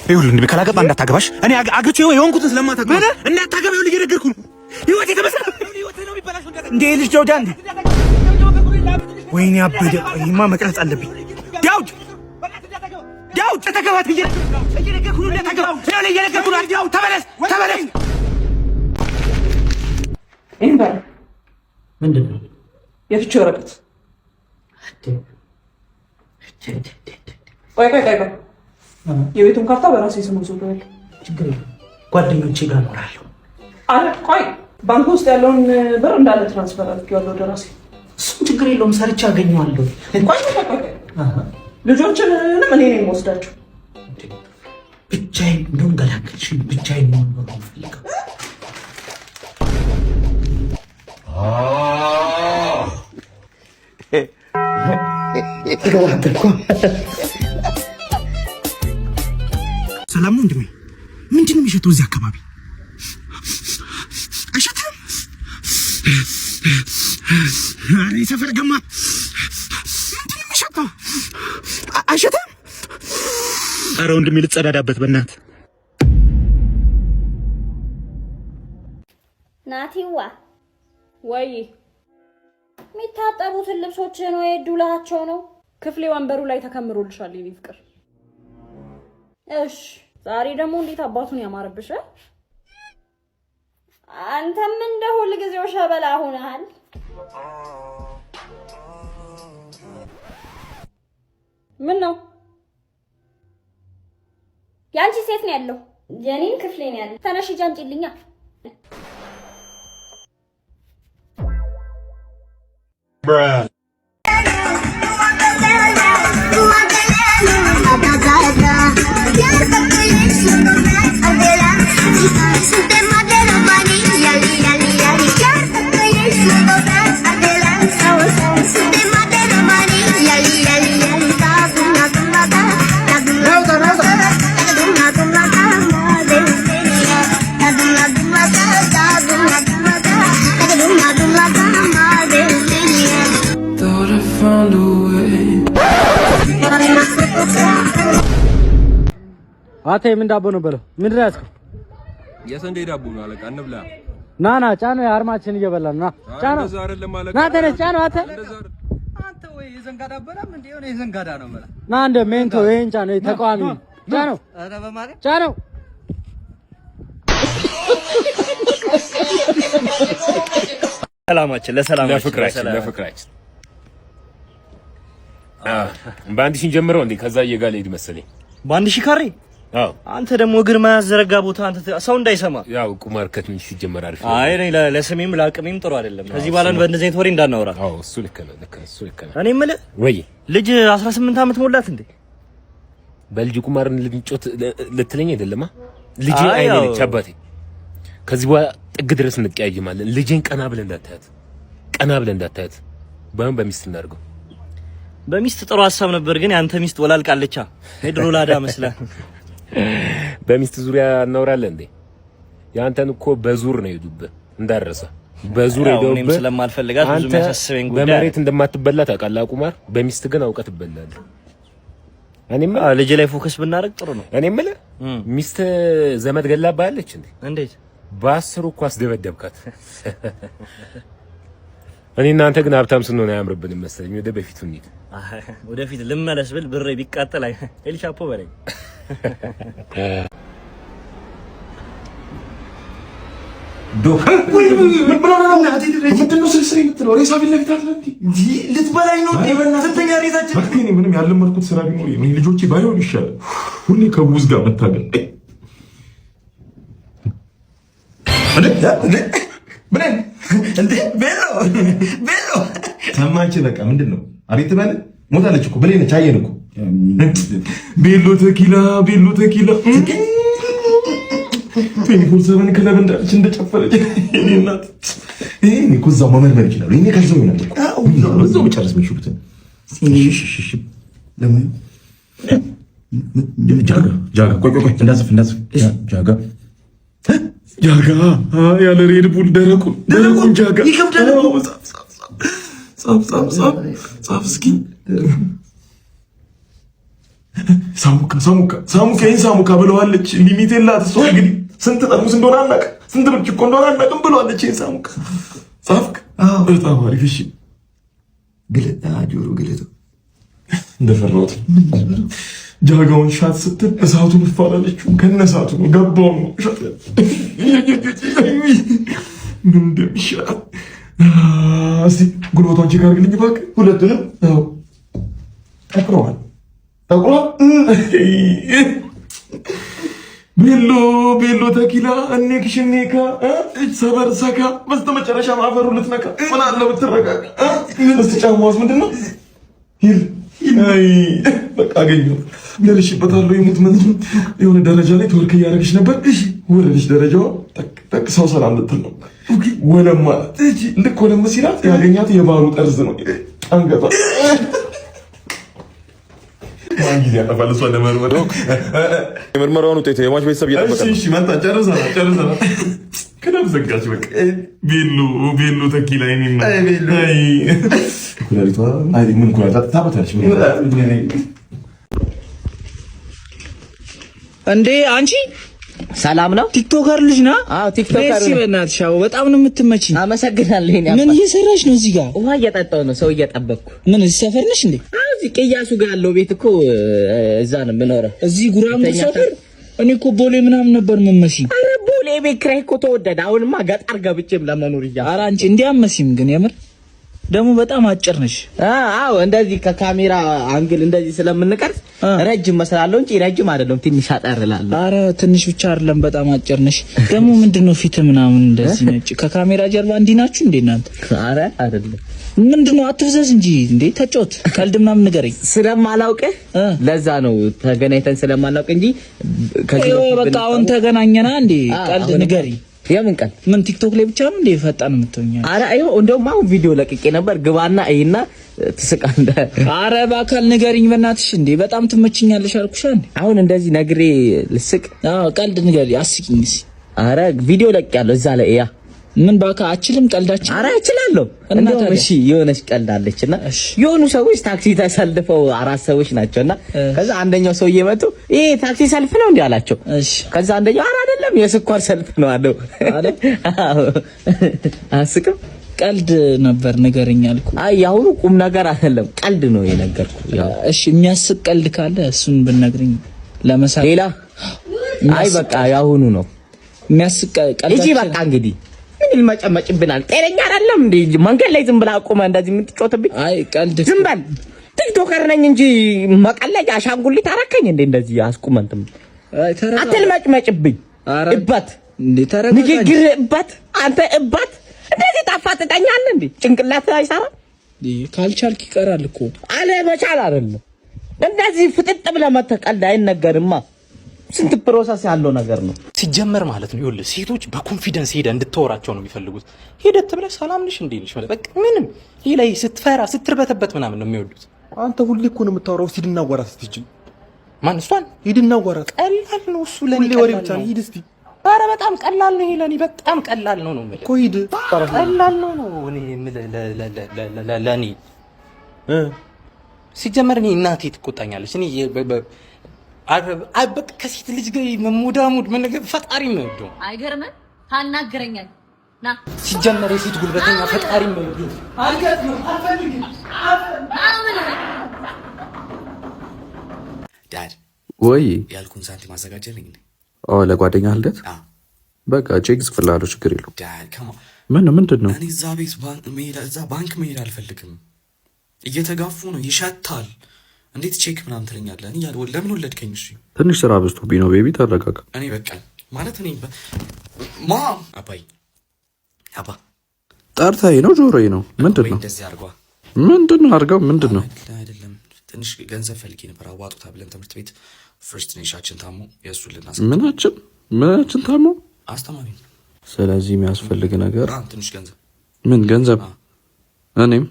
ይሁን እንዴ ካላገባ እንዳታገባሽ እኔ አግቼው የሆንኩትን ስለማታገባ እንዳታገባው ልገረገርኩ ነው ህይወቴ ተበሰለ ህይወቴ ነው የሚበላሽው እንዴ ልጅ ጆጃ እንዴ ወይኔ አበደ ይማ መቅረጽ አለብኝ ዳውድ ተተገባት እየነገርኩ ነው እንዳታገባው ያለ እየነገርኩ ነው ዳውድ ተበለስ እንዴ ምንድነው የፍቺ ወረቀት ቆይ የቤቱን ካርታ በራሴ ስም ወስደዋል። ችግር የለም ጓደኞቼ ጋር እኖራለሁ። አረ ቆይ ባንክ ውስጥ ያለውን ብር እንዳለ ትራንስፈር አድርጌዋለሁ ወደ ራሴ። እሱም ችግር የለውም ሰርቼ አገኘዋለሁ። ቆይ ልጆችንም እኔ ነኝ የምወስዳቸው። ብቻዬን እንደውም ገላገልሽ ብቻዬን ነው የምፈልገው። ሰላም ነው ወንድሜ? ምንድን ነው የሚሸተው እዚህ አካባቢ? አይሸትም? አሬ ሰፈር ገማ ምንድን ነው የሚሸተው? አይሸትም? አረ ወንድሜ ልጸዳዳበት በእናትህ። ናቲዋ ወይ የሚታጠቡትን ልብሶችን ወይ ዱላቸው ነው? ክፍሌ ወንበሩ ላይ ተከምሮልሻል የኔ ፍቅር። እሺ ዛሬ ደግሞ እንዴት አባቱን ያማረብሽ? አንተም እንደ ሁሉ ጊዜው ሸበላ ሆነሃል። ምን ነው ያንቺ ሴት ነው ያለው? የኔን ክፍሌ ነው ያለው። ተነሽ ጃንጪልኛ። Bruh. አቴ ምን ዳቦ ነው በለው? ምንድን ነው ያዝከው? የሰንዴ ዳቦ ነው አለቃ። እንብላ። ና ጫነው፣ አርማችን እየበላን ና ጫነው። ና ተነስ ጫነው። አንተ ወይ የዘንጋዳ በላም እንዴ? የሆነ የዘንጋዳ ነው በላ። ና እንደ ሜንቶ ይሄን ጫነው፣ ተቃዋሚ ጫነው። ኧረ በማርያም ጫነው። ሰላማችን ለፍቅራችን በአንድ ሺህ ጀምረው እንዴ? ከዛ እየጋለ ሄድ መሰለኝ በአንድ ሺህ ካሬ። አዎ አንተ ደግሞ እግር ማያዘረጋ ቦታ አንተ ሰው እንዳይሰማ። ያው ቁማር ከትንሽ ሲጀመር አሪፍ። አይ ለስሜም ለአቅሜም ጥሩ አይደለም። ከዚህ በኋላ በእንደዚህ አይነት ወሬ እንዳናወራ። አዎ እሱ ልክ ነው። እኔ የምልህ ወይ ልጅ 18 ዓመት ሞላት እንዴ? በልጅ ቁማርን ልንጮት ልትለኝ አይደለማ? ልጅ አይነች አባቴ። ከዚህ በኋላ ጥግ ድረስ እንቀያይማለን። ልጄን ቀና ብለን እንዳታያት። በሚስት እናድርገው። በሚስት ጥሩ ሐሳብ ነበር፣ ግን ያንተ ሚስት ወላልቃለቻ። ሄድሮ ላዳ መስላ በሚስት ዙሪያ እናወራለን እንዴ? ያንተን እኮ በዙር ነው የሄዱብህ እንዳረሰ። በዙር ሄደውብህ። እኔም ስለማልፈልጋት ብዙ የሚያሳስበኝ ጉዳይ በመሬት እንደማትበላ ታውቃለህ ቁማር። በሚስት ግን አውቀት ትበላለህ። እኔም ልጅ ላይ ፎከስ ብናደርግ ጥሩ ነው። እኔ የምልህ ሚስት ዘመድ ገላባለች እንዴ? እንዴት በአስሩ እኮ አስደበደብካት። እኔ እናንተ ግን ሀብታም ስንሆን አያምርብንም መሰለኝ። ወደ በፊቱ እንሂድ። ወደፊት ልመለስ ብል ብሬ ቢቃጠል ኤልሻፖ በለኝ። ምንም ያለመድኩት ስራ ቢኖር ልጆቼ ባይሆን ይሻላል። ሁሌ ከቡዝ ጋር መታገል ቤሎ ሰማች። በቃ ምንድን ነው አቤት በለ ሞታለች እኮ ብሌነች። አየን እኮ ቤሎ ተኪላ 24/7 ክለብ እንዳለች እንደጨፈረች እኔ እናት እኔ እኮ እዛው መመርመር ይችላል። እኔ ከዛው ይሆናል እኮ እዛው መጨረስ የሚችሉትን ለምን ጃጋ ቆይ እንዳጽፍ ጃጋ ያለ ሬድ ቡል ደረቁን ጃጋ ይከብዳል። ጻፍ እስኪ ሳሙካ ብለዋለች። ሊሚት የላት እሷ እንግዲህ ስንት ጠርሙስ እንደሆነ አናውቅም፣ ስንት ብርጭቆ እንደሆነ አናውቅም ብለዋለች። ይሄን ሳሙካ ጻፍክ? በጣም አሪፍ። እሺ ግለጣ ጆሮ ግለጣ እንደፈራሁት ጃጋውን ሻት ስትል እሳቱን እፋላለችው ከነሳቱ ነው ገባው ነው ሻት ምን እንደሚሻል እስቲ ጉልበቷን ቼክ አድርግልኝ እባክህ። ሁለቱንም ጠቁሯል። ቤሎ ተኪላ እኔክ ሽኔካ ሰበር ሰካ በስተመጨረሻ ማፈሩ ልትነካ ምን አለ ብትረጋጋ። እስቲ ጫማዋስ ምንድን ነው? ሂል አይ በቃ አገኘሁ ደርሼበታለሁ። ይሙት ምን የሆነ ደረጃ ላይ ተወርክ እያደረገች ነበር። እሺ ወረደች ደረጃዋ ጠቅ ሰው ሰላም ልትል ነው። ወለማ እጂ ልክ ወለም ሲላት ያገኛት የባሩ ጠርዝ ነው አንገቷ ማንጊዜ ያጠፋል። እሷ ለመርመር የምርመራውን ውጤት የሟች ቤተሰብ እየጠበቀ ነው። እሺ መጣ ጨርሰናል። ከደም ዘጋች በቃ ቤሎ ተኪላ ይኒና አይ ኩላሊቷ አይ ምን ኩላሊቷ ታበታለች። እንዴ አንቺ ሰላም ነው? ቲክቶከር ልጅ ና? አዎ ቲክቶከር ነኝ። በእናትሽ አዎ በጣም ነው የምትመችኝ። አመሰግናለሁ። ምን እየሰራሽ ነው እዚህ ጋር? ውሃ እየጠጣሁ ነው። ሰው እየጠበቅኩ። ምን እዚህ ሰፈር ነሽ እንዴ? አዎ እዚህ ቅያሱ ጋር ያለው ቤት እኮ እዛ ነው የምኖረው። እዚህ ጉራምጉር ሰፈር? እኔ እኮ ቦሌ ምናምን ነበር የምመሽኝ። አረ ቦሌ ቤት ኪራይ እኮ ተወደደ። አሁንማ ገጠር ገብቼም ለመኖር እያ። ኧረ አንቺ እንዲያመሲም ግን የምር ደግሞ በጣም አጭር ነሽ። አዎ እንደዚህ ከካሜራ አንግል እንደዚህ ስለምንቀርጽ ረጅም መስላለሁ እንጂ ረጅም አይደለም፣ ትንሽ አጠር እላለሁ። ኧረ ትንሽ ብቻ አይደለም በጣም አጭር ነሽ። ደግሞ ምንድነው ፊት ምናምን እንደዚህ ነጭ? ከካሜራ ጀርባ እንዲህ ናችሁ እንዴ እናንተ? ኧረ አይደለም። ምንድነው አትፍዘዝ እንጂ እንዴ ተጫወት። ቀልድ ምናምን ንገረኝ። ስለማላውቅህ ለዛ ነው ተገናኝተን ስለማላውቅ እንጂ ከዚህ በቃ አሁን ተገናኘና እንዴ ቀልድ ንገረኝ። የምን ቀልድ? ምን ቲክቶክ ላይ ብቻ ነው እንዴ ፈጣን የምትሆኛለሽ? ኧረ አይው እንደውም አሁን ቪዲዮ ለቅቄ ነበር። ግባና አይና ትስቃለህ። ኧረ በአካል ንገሪኝ በእናትሽ እንዴ በጣም ትመችኛለሽ አልኩሽ እንዴ። አሁን እንደዚህ ነግሬ ልስቅ? አዎ ቀልድ ንገሪኝ አስቂኝ እስኪ። ኧረ ቪዲዮ ለቅቄያለሁ እዛ ላይ ያ ምን ባካ አችልም ቀልዳችን? ኧረ እችላለሁ። እንደውም እሺ የሆነች ቀልድ አለችና የሆኑ ሰዎች ታክሲ ተሰልፈው 4 ሰዎች ናቸውና ከዛ አንደኛው ሰውዬ መጥቶ ይሄ ታክሲ ሰልፍ ነው እንዴ አላቸው። እሺ ከዛ አንደኛው ኧረ አይደለም የስኳር ሰልፍ ነው አለው። አስቅም ቀልድ ነበር ንገረኝ አልኩ። አይ ያሁኑ ቁም ነገር አይደለም ቀልድ ነው የነገርኩ። ያው እሺ የሚያስቅ ቀልድ ካለ እሱን ብነግረኝ ለመሳቅ። ሌላ አይ በቃ ያሁኑ ነው የሚያስቅ ቀልድ እጂ በቃ እንግዲህ ምን ይልመጨመጭብናል? ጤነኛ አይደለም እንዴ መንገድ ላይ ዝም ብላ አቆመ እንደዚህ የምትጮትብኝ? አይ ቀልድ ዝም በል ቲክቶከር ነኝ እንጂ መቀለጃ አሻንጉሊት አረከኝ እንዴ እንደዚህ አስቁመንትም። አይ ተረጋ አትልመጭመጭብኝ። እባት እንዴ ተረጋ ንግግር እባት አንተ እባት እንደዚህ ታፋጥጠኛለህ እንዴ? ጭንቅላት አይሰራ ካልቻልክ ይቀራል እኮ አለ መቻል አይደለም እንደዚህ ፍጥጥ ብለህ መተቀልድ አይነገርማ። ስንት ፕሮሰስ ያለው ነገር ነው ሲጀመር ማለት ነው። ይኸውልህ ሴቶች በኮንፊደንስ ሄደ እንድትወራቸው ነው የሚፈልጉት። ሄደት ብለህ ሰላም ነሽ እንዴ ልሽ ማለት በቃ ምንም ይሄ ላይ ስትፈራ ስትርበተበት ምናምን ነው የሚወዱት። አንተ ሁሌ እኮ ነው የምታወራው። እስቲ ሂድና አዋራት እስቲ። ማን እሷን? ሂድና አዋራት። ቀላል ነው እሱ ለኔ ወሬ ብቻ ነው። ሂድ እስቲ። ኧረ በጣም ቀላል ነው ይሄ ለኔ በጣም ቀላል ነው ነው እኮ ሂድ። ቀላል ነው ነው እኔ ለኔ ሲጀመር እኔ እናቴ ትቆጣኛለች። እኔ በቃ ከሴት ልጅ ጋር መሙዳሙድ ምን ነገር ፈጣሪ ነው ነው አይገርምም? ታናግረኛል ና ሲጀመር የሴት ጉልበተኛ ፈጣሪ ነው ነው አልገጥም አልፈልግም ዳድ ወይ ያልኩን ሳንቲም ማዘጋጀልኝ እንዴ? ለጓደኛ ልደት በቃ ቼክ ጽፍላለሁ ችግር የለውም። ዳድ ምንድን ነው? እኔ እዛ ባንክ መሄድ አልፈልግም። እየተጋፉ ነው ይሸታል። እንዴት ቼክ ምናምን ትለኛለህ? እኔ ለምን ወለድከኝ? እሺ ትንሽ ስራ በዝቶብኝ ነው ቤቢ ተረጋጋ። እኔ በቃ ማለት እኔ አባይ አባ ጠርታዬ ነው ጆሮዬ ነው ምንድን ነው እንደዚህ አድርጓ ምንድን ነው አድርገው ምንድን ነው? አይደለም ትንሽ ገንዘብ ፈልጌ ነበር አዋጡታ ብለን ትምህርት ቤት ፈርስት ኔሻችን ታሞ የእሱን ምናችን ታሞ አስተማሪ ነው። ስለዚህ የሚያስፈልግ ነገር ትንሽ ገንዘብ ምን ገንዘብ እኔም